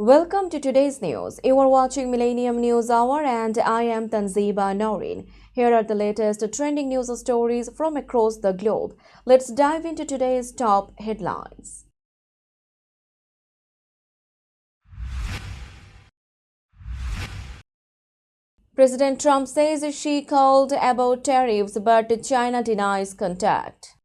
Welcome to today's news. You are watching Millennium News Hour and I am Tanziba Noreen. Here are the latest trending news stories from across the globe. Let's dive into today's top headlines. President Trump says Xi called about tariffs, but China denies contact.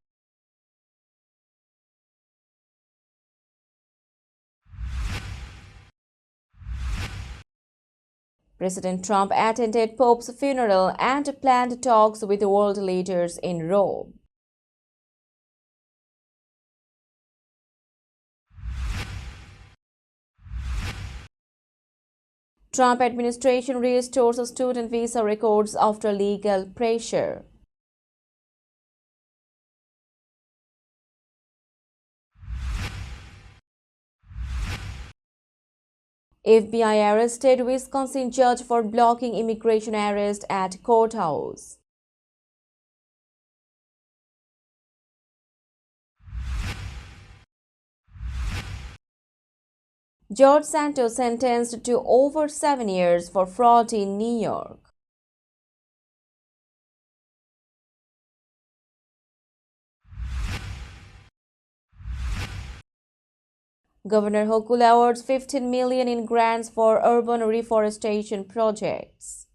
President Trump attended Pope's funeral and planned talks with world leaders in Rome. Trump administration restores student visa records after legal pressure. FBI arrested Wisconsin judge for blocking immigration arrest at courthouse. George Santos sentenced to over 7 years for fraud in New York. Governor Hochul awards $15 million in grants for urban reforestation projects.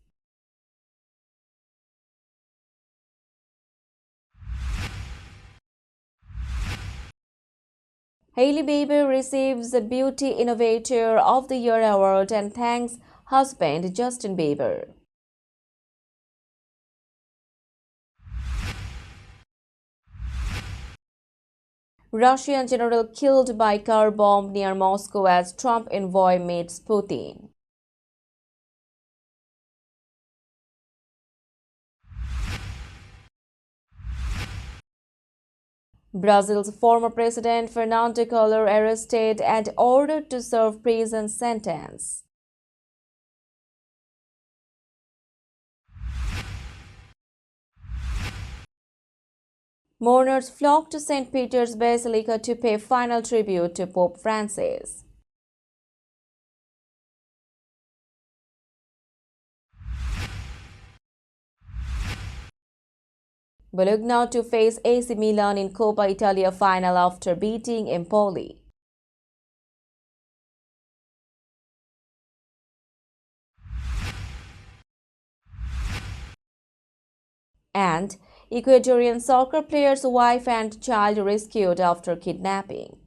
Hailey Bieber receives the Beauty Innovator of the Year award and thanks husband Justin Bieber. Russian general killed by car bomb near Moscow as Trump envoy meets Putin. Brazil's former president Fernando Collor arrested and ordered to serve prison sentence. Mourners flocked to St. Peter's Basilica to pay final tribute to Pope Francis. Bologna to face AC Milan in Coppa Italia final after beating Empoli. And Ecuadorian soccer player's wife and child rescued after kidnapping.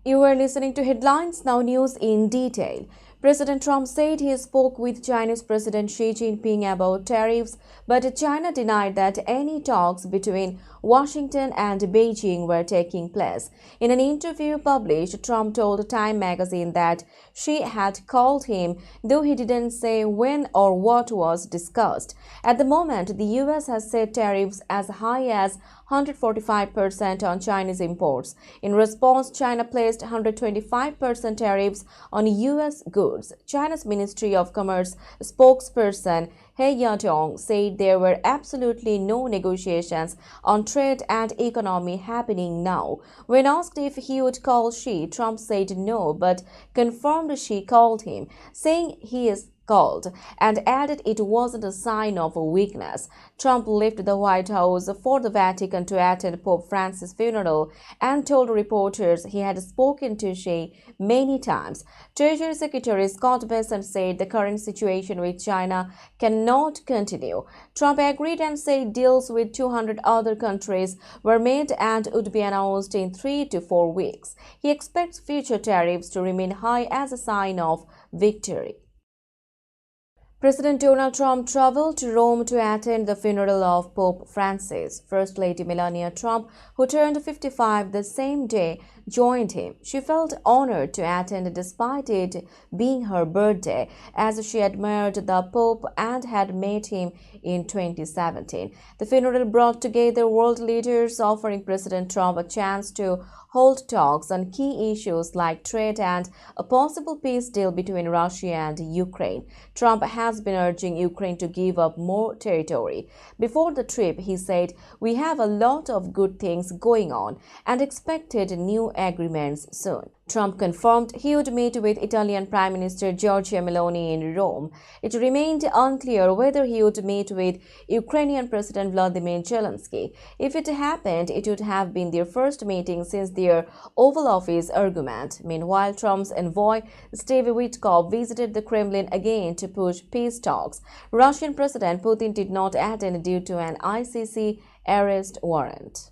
You are listening to Headlines Now News in detail. President Trump said he spoke with Chinese President Xi Jinping about tariffs, but China denied that any talks between Washington and Beijing were taking place. In an interview published, Trump told Time magazine that Xi had called him, though he didn't say when or what was discussed. At the moment, the US has set tariffs as high as 145% on Chinese imports. In response, China placed 125% tariffs on US goods. China's Ministry of Commerce spokesperson He Yadong said there were absolutely no negotiations on trade and economy happening now. When asked if he would call Xi, Trump said no, but confirmed Xi called him, saying he is called, and added it wasn't a sign of weakness. Trump left the White House for the Vatican to attend Pope Francis' funeral and told reporters he had spoken to Xi many times. Treasury Secretary Scott Bessent said the current situation with China cannot continue. Trump agreed and said deals with 200 other countries were made and would be announced in 3 to 4 weeks. He expects future tariffs to remain high as a sign of victory. President Donald Trump traveled to Rome to attend the funeral of Pope Francis. First Lady Melania Trump, who turned 55 the same day, joined him. She felt honored to attend despite it being her birthday, as she admired the Pope and had met him in 2017. The funeral brought together world leaders, offering President Trump a chance to hold talks on key issues like trade and a possible peace deal between Russia and Ukraine. Trump has been urging Ukraine to give up more territory. Before the trip, he said, "We have a lot of good things going on and expected new agreements soon." Trump confirmed he would meet with Italian Prime Minister Giorgia Meloni in Rome. It remained unclear whether he would meet with Ukrainian President Vladimir Zelensky. If it happened, it would have been their first meeting since their Oval Office argument. Meanwhile, Trump's envoy Steve Witkoff visited the Kremlin again to push peace talks. Russian President Putin did not attend due to an ICC arrest warrant.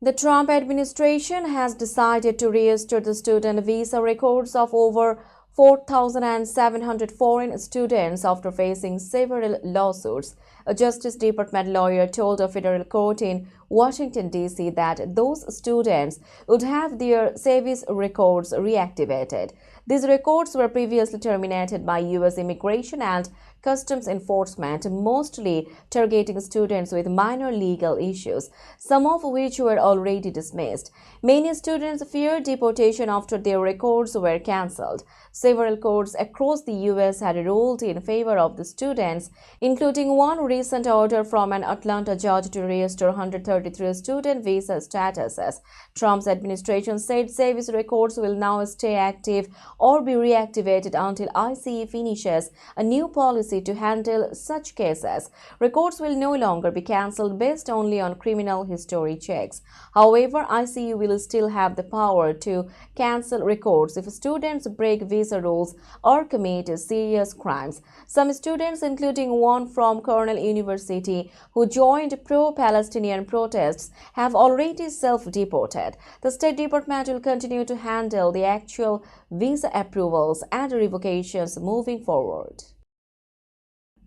The Trump administration has decided to register the student visa records of over 4,700 foreign students after facing several lawsuits. A Justice Department lawyer told a federal court in Washington, D.C. that those students would have their service records reactivated. These records were previously terminated by U.S. Immigration and Customs Enforcement, mostly targeting students with minor legal issues, some of which were already dismissed. Many students feared deportation after their records were cancelled. Several courts across the U.S. had ruled in favor of the students, including one recent order from an Atlanta judge to register 133 student visa statuses. Trump's administration said service records will now stay active or be reactivated until ICE finishes a new policy to handle such cases. Records will no longer be cancelled based only on criminal history checks. However, ICE will still have the power to cancel records if students break visa rules or commit serious crimes. Some students, including one from Cornell University who joined pro-Palestinian protests, have already self-deported. The State Department will continue to handle the actual visa approvals and revocations moving forward.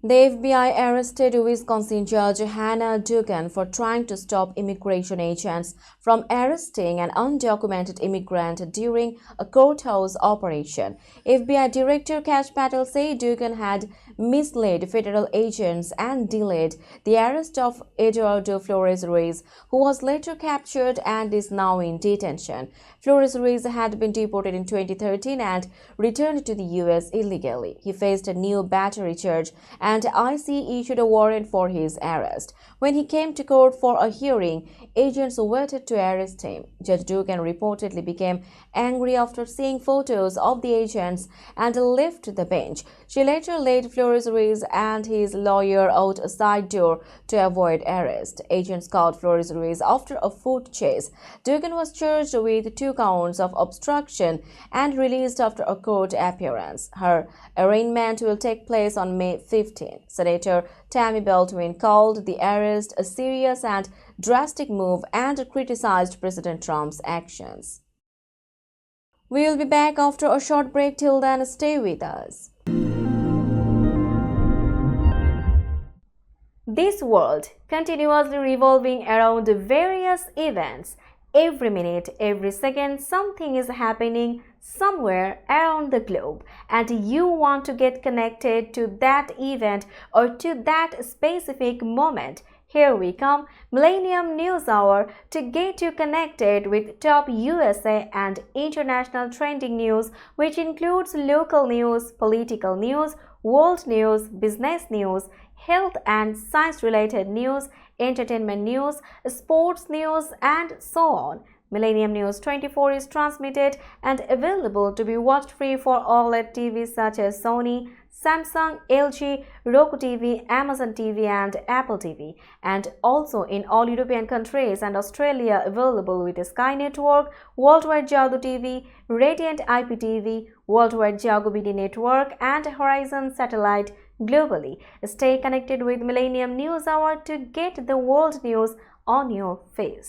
The FBI arrested Wisconsin Judge Hannah Duggan for trying to stop immigration agents from arresting an undocumented immigrant during a courthouse operation. FBI Director Kash Patel said Duggan had misled federal agents and delayed the arrest of Eduardo Flores Ruiz, who was later captured and is now in detention. Flores Ruiz had been deported in 2013 and returned to the U.S. illegally. He faced a new battery charge and ICE issued a warrant for his arrest. When he came to court for a hearing, agents waited to arrest him. Judge Duggan reportedly became angry after seeing photos of the agents and left the bench. She later led Flores Ruiz and his lawyer out a side door to avoid arrest. Agents caught Flores Ruiz after a foot chase. Duggan was charged with 2 counts of obstruction and released after a court appearance. Her arraignment will take place on May 15. Senator Tammy Baldwin called the arrest a serious and drastic move and criticized President Trump's actions. We will be back after a short break. Till then, stay with us. This world continuously revolving around various events. Every minute, every second, something is happening somewhere around the globe, and you want to get connected to that event or to that specific moment. Here we come, Millennium News Hour, to get you connected with top USA and international trending news, which includes local news, political news, world news, business news, health and science-related news, entertainment news, sports news, and so on. Millennium News 24 is transmitted and available to be watched free for OLED TVs such as Sony, Samsung, LG, Roku TV, Amazon TV, and Apple TV, and also in all European countries and Australia available with Sky Network, Worldwide Jago TV, Radiant IPTV, Worldwide Jago BD Network, and Horizon Satellite globally. Stay connected with Millennium News Hour to get the world news on your feed.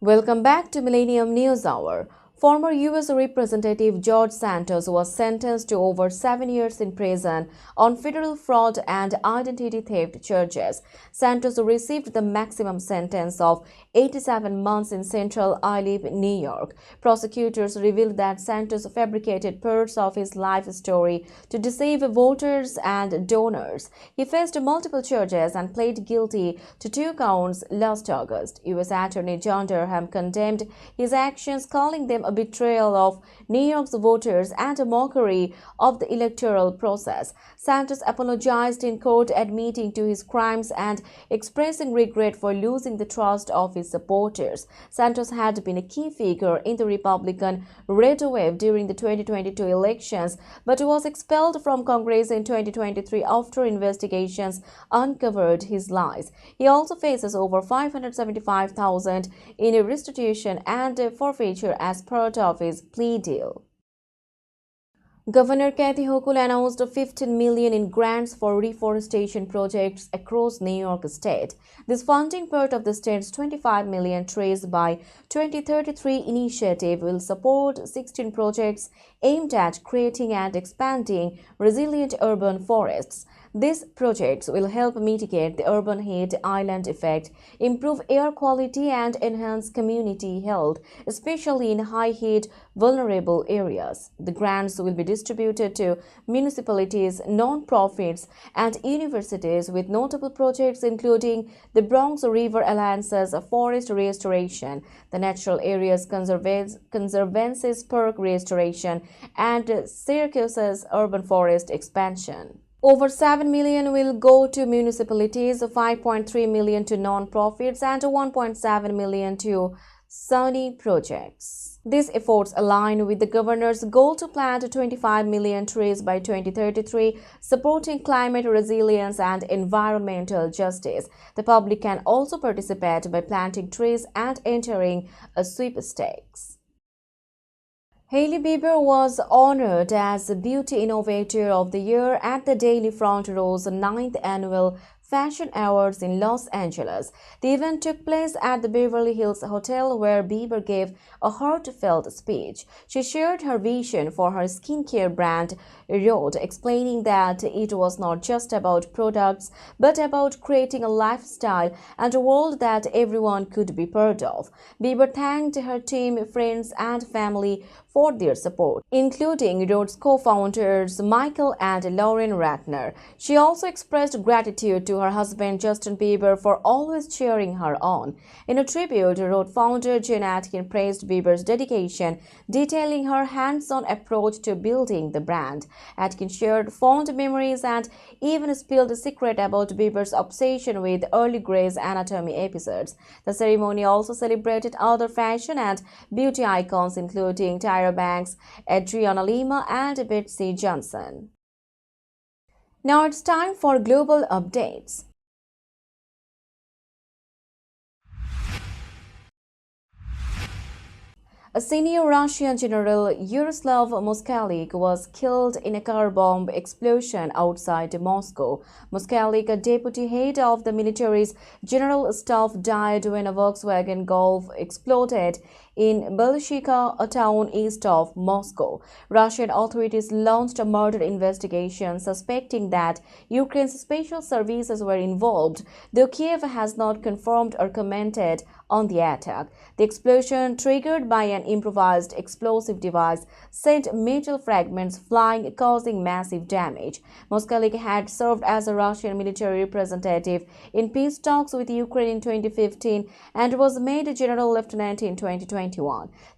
Welcome back to Millennium News Hour. Former U.S. Representative George Santos was sentenced to over 7 years in prison on federal fraud and identity theft charges. Santos received the maximum sentence of 87 months in Central Ivy, New York. Prosecutors revealed that Santos fabricated parts of his life story to deceive voters and donors. He faced multiple charges and pleaded guilty to 2 counts last August. U.S. Attorney John Durham condemned his actions, calling them a betrayal of New York's voters and a mockery of the electoral process. Santos apologized in court, admitting to his crimes and expressing regret for losing the trust of his supporters. Santos had been a key figure in the Republican red wave during the 2022 elections, but was expelled from Congress in 2023 after investigations uncovered his lies. He also faces over $575,000 in restitution and forfeiture as part of his plea deal. Governor Kathy Hochul announced $15 million in grants for reforestation projects across New York State. This funding, part of the state's 25 million trees by 2033 initiative, will support 16 projects aimed at creating and expanding resilient urban forests. These projects will help mitigate the urban heat island effect, improve air quality, and enhance community health, especially in high-heat, vulnerable areas. The grants will be distributed to municipalities, non-profits, and universities, with notable projects including the Bronx River Alliance's Forest Restoration, the Natural Areas Conservancy's Park Restoration, and Syracuse's Urban Forest Expansion. Over $7 million will go to municipalities, $5.3 million to non-profits, and $1.7 million to SUNY projects. These efforts align with the governor's goal to plant 25 million trees by 2033, supporting climate resilience and environmental justice. The public can also participate by planting trees and entering a sweepstakes. Hailey Bieber was honored as Beauty Innovator of the Year at the Daily Front Row's 9th Annual Fashion Awards in Los Angeles. The event took place at the Beverly Hills Hotel, where Bieber gave a heartfelt speech. She shared her vision for her skincare brand, Rhode, explaining that it was not just about products, but about creating a lifestyle and a world that everyone could be proud of. Bieber thanked her team, friends, and family for their support, including Rhode's co-founders Michael and Lauren Ratner. She also expressed gratitude to her husband Justin Bieber for always cheering her on. In a tribute, Rhode founder Jen Atkin praised Bieber's dedication, detailing her hands-on approach to building the brand. Atkin shared fond memories and even spilled a secret about Bieber's obsession with early Grey's Anatomy episodes. The ceremony also celebrated other fashion and beauty icons, including Tyra Banks, Adriana Lima, and Betsey Johnson. Now it's time for global updates. A senior Russian general, Yaroslav Moskalik, was killed in a car bomb explosion outside Moscow. Moskalik, a deputy head of the military's general staff, died when a Volkswagen Golf exploded in Belishika, a town east of Moscow. Russian authorities launched a murder investigation, suspecting that Ukraine's special services were involved, though Kiev has not confirmed or commented on the attack. The explosion, triggered by an improvised explosive device, sent metal fragments flying, causing massive damage. Moskalik had served as a Russian military representative in peace talks with Ukraine in 2015 and was made general lieutenant in 2021.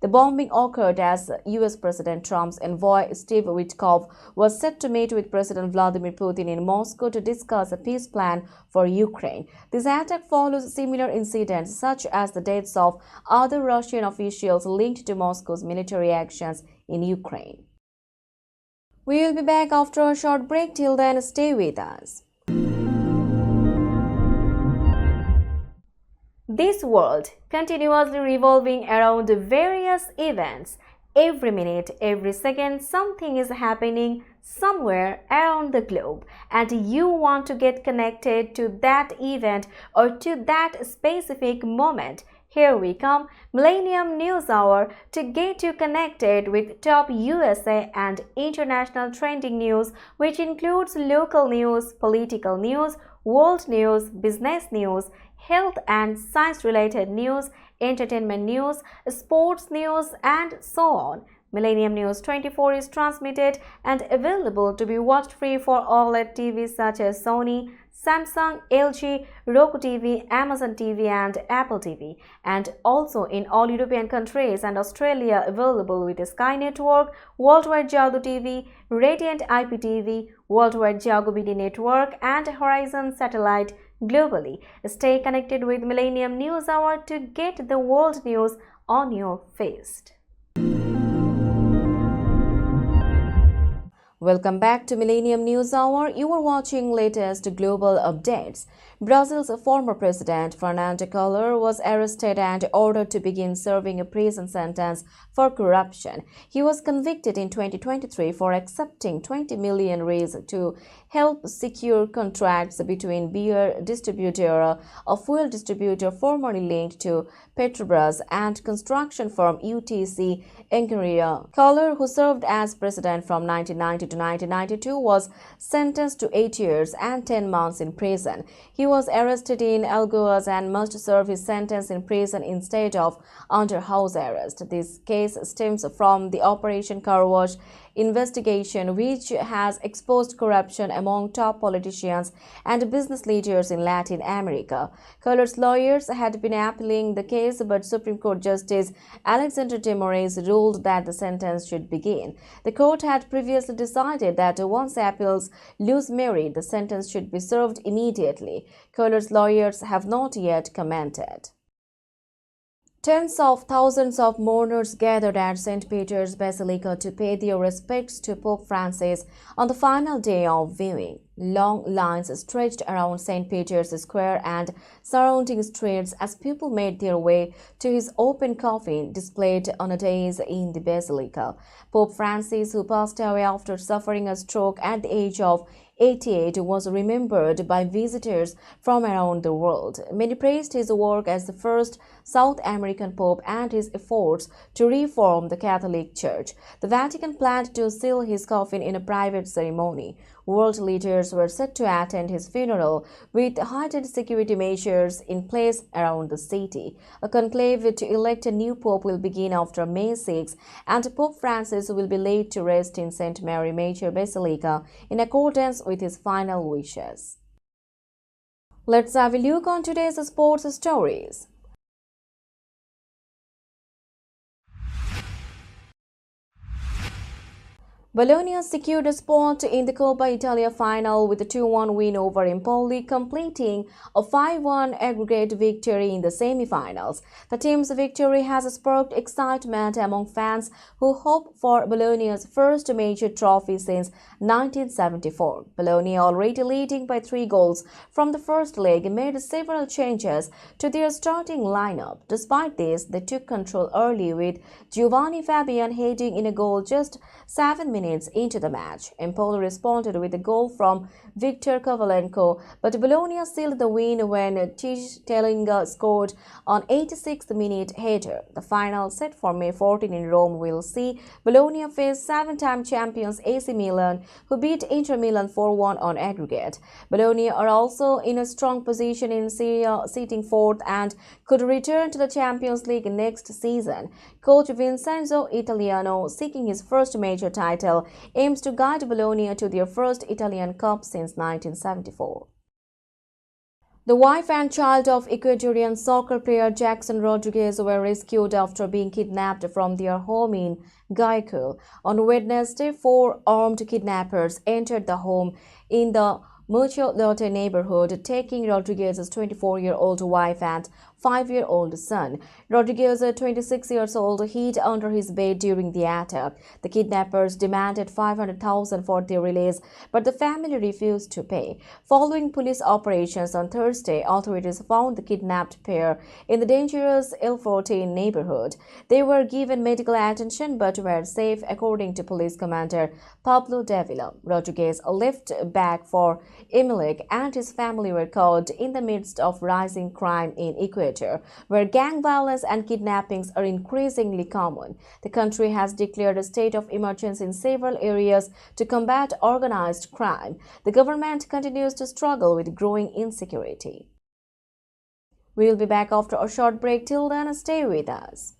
The bombing occurred as U.S. President Trump's envoy Steve Witkoff was set to meet with President Vladimir Putin in Moscow to discuss a peace plan for Ukraine. This attack follows similar incidents such as the deaths of other Russian officials linked to Moscow's military actions in Ukraine. We will be back after a short break. Till then, stay with us. This world continuously revolving around various events. Every minute, every second, something is happening somewhere around the globe, and you want to get connected to that event or to that specific moment. Here we come, Millennium News Hour, to get you connected with top USA and international trending news, which includes local news, political news, world news, business news, health and science-related news, entertainment news, sports news, and so on. Millennium News 24 is transmitted and available to be watched free for OLED TVs such as Sony, Samsung, LG, Roku TV, Amazon TV and Apple TV, and also in all European countries and Australia available with Sky Network, Worldwide Jago TV, Radiant IPTV, Worldwide Jago BD Network and Horizon Satellite globally. Stay connected with Millennium News Hour to get the world news on your feed. Welcome back to Millennium News Hour. You are watching latest global updates. Brazil's former president, Fernando Collor, was arrested and ordered to begin serving a prison sentence for corruption. He was convicted in 2023 for accepting 20 million reais to help secure contracts between beer distributor, a fuel distributor formerly linked to Petrobras, and construction firm UTC Engenharia. Collor, who served as president from 1990 to 1992, was sentenced to 8 years and 10 months in prison. He was arrested in Alagoas and must serve his sentence in prison instead of under house arrest. This case stems from the Operation Car Wash investigation, which has exposed corruption among top politicians and business leaders in Latin America. Collor's lawyers had been appealing the case, but Supreme Court Justice Alexandre de Moraes ruled that the sentence should begin. The court had previously decided that once appeals lose merit, the sentence should be served immediately. Collor's lawyers have not yet commented. Tens of thousands of mourners gathered at St. Peter's Basilica to pay their respects to Pope Francis on the final day of viewing. Long lines stretched around St. Peter's Square and surrounding streets as people made their way to his open coffin displayed on a dais in the Basilica. Pope Francis, who passed away after suffering a stroke at the age of 88, was remembered by visitors from around the world. Many praised his work as the first South American pope and his efforts to reform the Catholic Church. The Vatican planned to seal his coffin in a private ceremony. World leaders were set to attend his funeral with heightened security measures in place around the city. A conclave to elect a new pope will begin after May 6, and Pope Francis will be laid to rest in St. Mary Major Basilica in accordance with his final wishes. Let's have a look on today's sports stories. Bologna secured a spot in the Coppa Italia final with a 2-1 win over Empoli, completing a 5-1 aggregate victory in the semi-finals. The team's victory has sparked excitement among fans who hope for Bologna's first major trophy since 1974. Bologna, already leading by 3 goals from the first leg, made several changes to their starting lineup. Despite this, they took control early with Giovanni Fabian heading in a goal just 7 minutes into the match. Empoli responded with a goal from Viktor Kovalenko, but Bologna sealed the win when Tij Telinga scored on 86th minute header. The final, set for May 14 in Rome, will see Bologna face 7-time champions AC Milan, who beat Inter Milan 4-1 on aggregate. Bologna are also in a strong position in Serie A, sitting 4th, and could return to the Champions League next season. Coach Vincenzo Italiano, seeking his first major title, aims to guide Bologna to their first Italian Cup since 1974. The wife and child of Ecuadorian soccer player Jackson Rodriguez were rescued after being kidnapped from their home in Guayaquil. On Wednesday, 4 armed kidnappers entered the home in the Mucho Lote neighborhood, taking Rodriguez's 24-year-old wife and 5-year-old son. Rodriguez, 26 years old, hid under his bed during the attack. The kidnappers demanded $500,000 for their release, but the family refused to pay. Following police operations on Thursday, authorities found the kidnapped pair in the dangerous El Forte neighborhood. They were given medical attention but were safe, according to police commander Pablo Davila. Rodriguez left back for Emelec, and his family were caught in the midst of rising crime in Ecuador. theater, where gang violence and kidnappings are increasingly common. The country has declared a state of emergency in several areas to combat organized crime. The government continues to struggle with growing insecurity. We will be back after a short break. Till then, stay with us.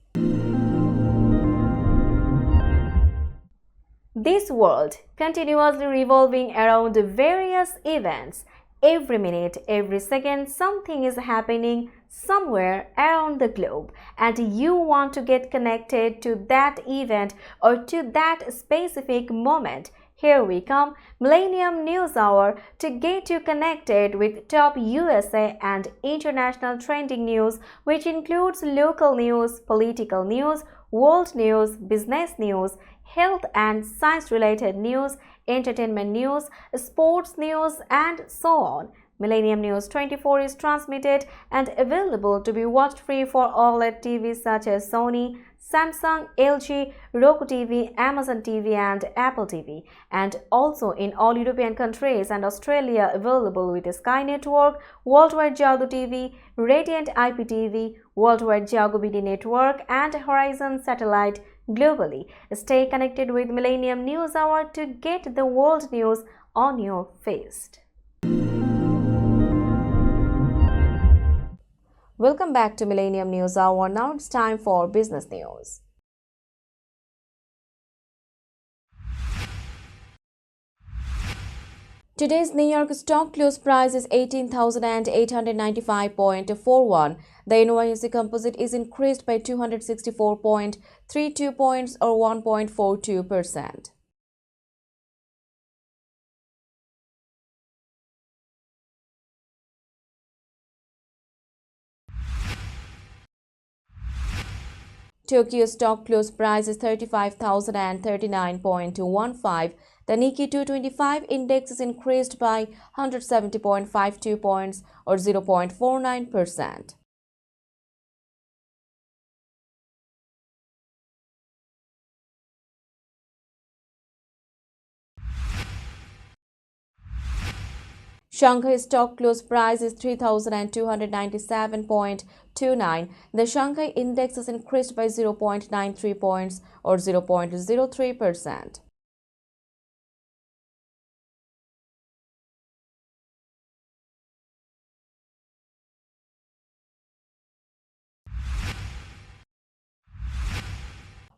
This world continuously revolving around various events. Every minute, every second, something is happening somewhere around the globe, and you want to get connected to that event or to that specific moment. Here we come, Millennium News Hour, to get you connected with top USA and international trending news, which includes local news, political news, world news, business news, health and science-related news, entertainment news, sports news, and so on. Millennium News 24 is transmitted and available to be watched free for OLED TVs such as Sony, Samsung, LG, Roku TV, Amazon TV, and Apple TV, and also in all European countries and Australia available with Sky Network, Worldwide Jago TV, Radiant IPTV, Worldwide Jago BD Network, and Horizon Satellite globally. Stay connected with Millennium News Hour to get the world news on your feed. Welcome back to Millennium News Hour. Now it's time for business news. Today's New York stock close price is 18,895.41. The NYSE Composite is increased by 264.32 points or 1.42%. Tokyo stock close price is 35,039.15. The Nikkei 225 index is increased by 170.52 points or 0.49%. Shanghai stock close price is 3,297.29. The Shanghai index is increased by 0.93 points or 0.03%.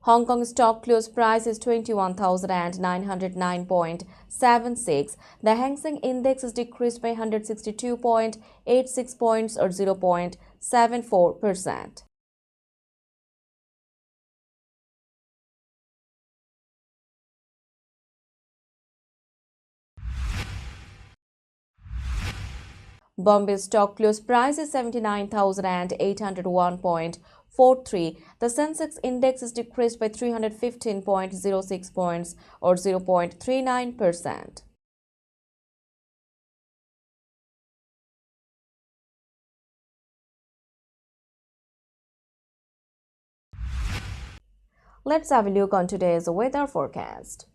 Hong Kong stock close price is 21,909.76. The Hang Seng index is decreased by 162.86 points or 0.74%. Bombay stock close price is 79,801.43. The Sensex index is decreased by 315.06 points or 0.39%. Let's have a look on today's weather forecast.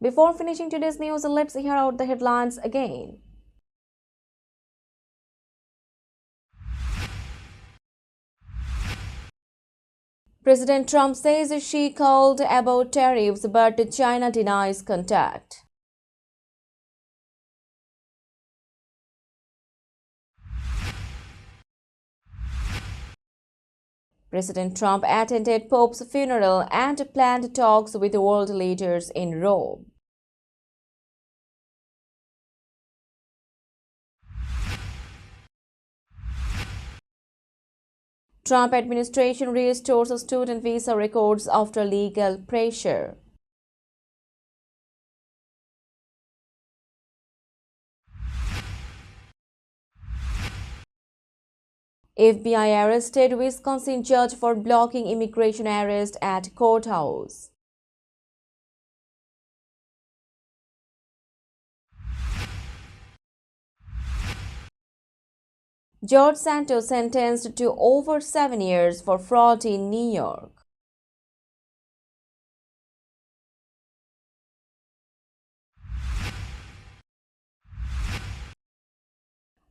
Before finishing today's news, let's hear out the headlines again. President Trump says Xi called about tariffs, but China denies contact. President Trump attended Pope's funeral and planned talks with world leaders in Rome. Trump administration restores student visa records after legal pressure. FBI arrested Wisconsin judge for blocking immigration arrest at courthouse. George Santos sentenced to over 7 years for fraud in New York.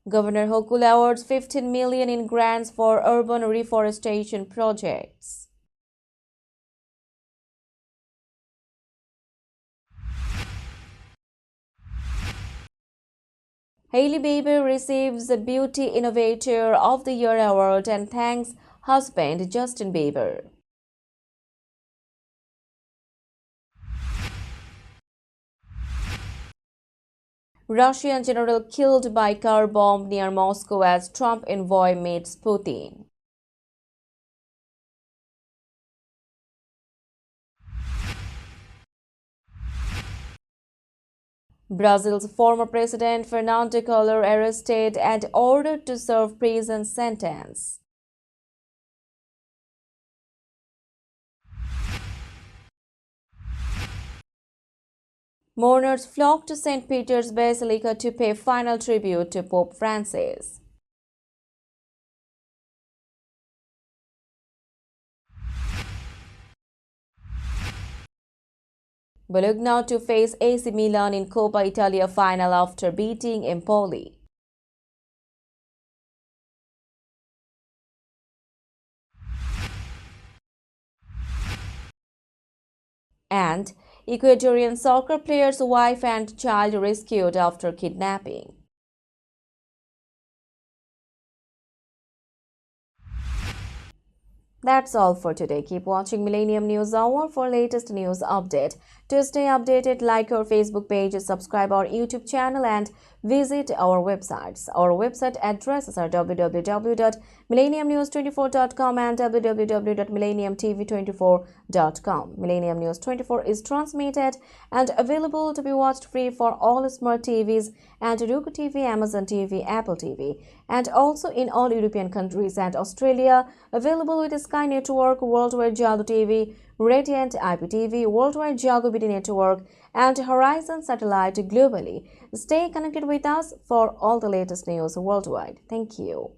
Governor Hochul awards $15 million in grants for urban reforestation projects. Hailey Bieber receives the Beauty Innovator of the Year award and thanks husband Justin Bieber. Russian general killed by car bomb near Moscow as Trump envoy meets Putin. Brazil's former president Fernando Collor arrested and ordered to serve prison sentence. Mourners flocked to St. Peter's Basilica to pay final tribute to Pope Francis. Bologna to face AC Milan in Coppa Italia final after beating Empoli. And Ecuadorian soccer player's wife and child rescued after kidnapping. That's all for today. Keep watching Millennium News Hour for latest news update. To stay updated, like our Facebook page, subscribe our YouTube channel and visit our websites. Our website addresses are www.millenniumnews24.com and www.millenniumtv24.com. Millennium News 24 is transmitted and available to be watched free for all smart TVs and Roku TV, Amazon TV, Apple TV, and also in all European countries and Australia, available with Sky Network, Worldwide Jago TV, Radiant IPTV, Worldwide Jago BD Network, and Horizon Satellite globally. Stay connected with us for all the latest news worldwide. Thank you.